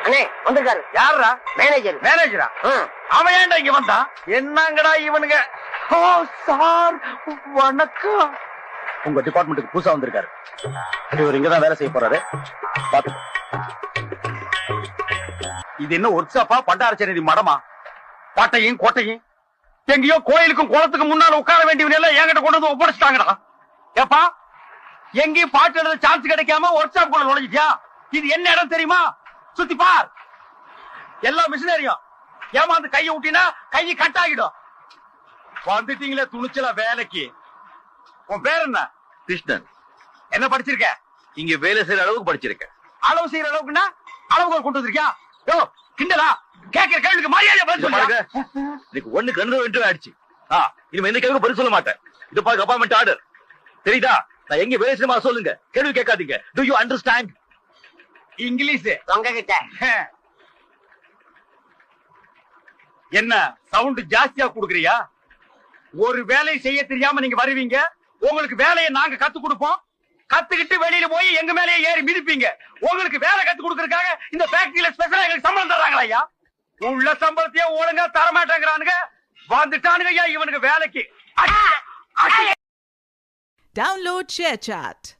அண்ணே வந்திருக்காரு. யாரா? மேனேஜர். மேனேஜரா? அவன் ஏன்டா இங்க வந்தான்? என்னங்கடா இவனுங்க? ஓ சார் வணக்கம். உங்க டிபார்ட்மெண்ட்டுக்கு புதுசா வந்திருக்காரு. இவர் இங்கதான் வேலை செய்ய போறாரு. பாத்து. இது என்ன ஒர்க்ஷாப்பா பண்டாரச்சேரி மடமா? பாட்டையும் கோட்டையும் எங்கேயோ கோயிலுக்கும் குளத்துக்கு முன்னால உட்கார வேண்டியவன் எல்லாம் என்கிட்ட கொண்டு வந்து ஒப்படைச்சிட்டாங்கடா. ஏப்பா எங்கேயும் பாட்டு எழுத சான்ஸ் கிடைக்காம ஒர்க் ஷாப் குள்ள நுழைஞ்சிட்டியா? இது என்ன இடம் தெரியுமா? சுத்தி பார். எல்லா மிஷினரியும் ஏமாந்து கையை விட்டினா கையை கட் ஆகிடும். வந்துட்டீங்களே துணிச்சலா வேலைக்கு. உன் பேர் என்ன? கிருஷ்ணன். என்ன படிச்சிருக்க? இங்க வேலை செய்யற அளவுக்கு படிச்சிருக்கேன். அளவு செய்யற அளவுக்குன்னா அளவுக்கு கொண்டு வந்திருக்கியா? யோ கிண்டலா? கேட்கிற கேள்விக்கு மரியாதை பதில் சொல்லுங்க. எனக்கு ஒண்ணுக்கு 2 இன்டர்வியூ ஆயிடுச்சு. இனிமே எந்த கேள்வி பதில் சொல்ல மாட்டேன். இது பாருங்க அப்பாயின்மெண்ட் ஆர்டர். தெரியுதா? நான் எங்க வேலை செய்யமா சொல்லுங்க. கேள்வி கேட்காதீங்க. To you understand? இங்கிலீஷ் உங்ககிட்ட என்ன சவுண்ட் ஜாஸ்தியா குடுக்குறியா? ஒரு வேலையை செய்ய தெரியாம நீங்க வருவீங்க. உங்களுக்கு வேலையை நாங்க கத்து கொடுப்போம். கத்துக்கிட்டு வெளியில போய் எங்க மேலேயே ஏறி மிதிப்பீங்க. உங்களுக்கு வேலை கத்து கொடுக்கறதுக்காக இந்த ஃபேக்டரியில ஸ்பெஷலா எங்களுக்கு சம்பளம் தர்றாங்களா ஐயா? உள்ள சம்பளத்தையே ஒழுங்கா தரமாட்டேங்கிறானுங்க. வந்துட்டானுங்க ஐயா இவனுக்கு வேலைக்கு. Download ShareChat.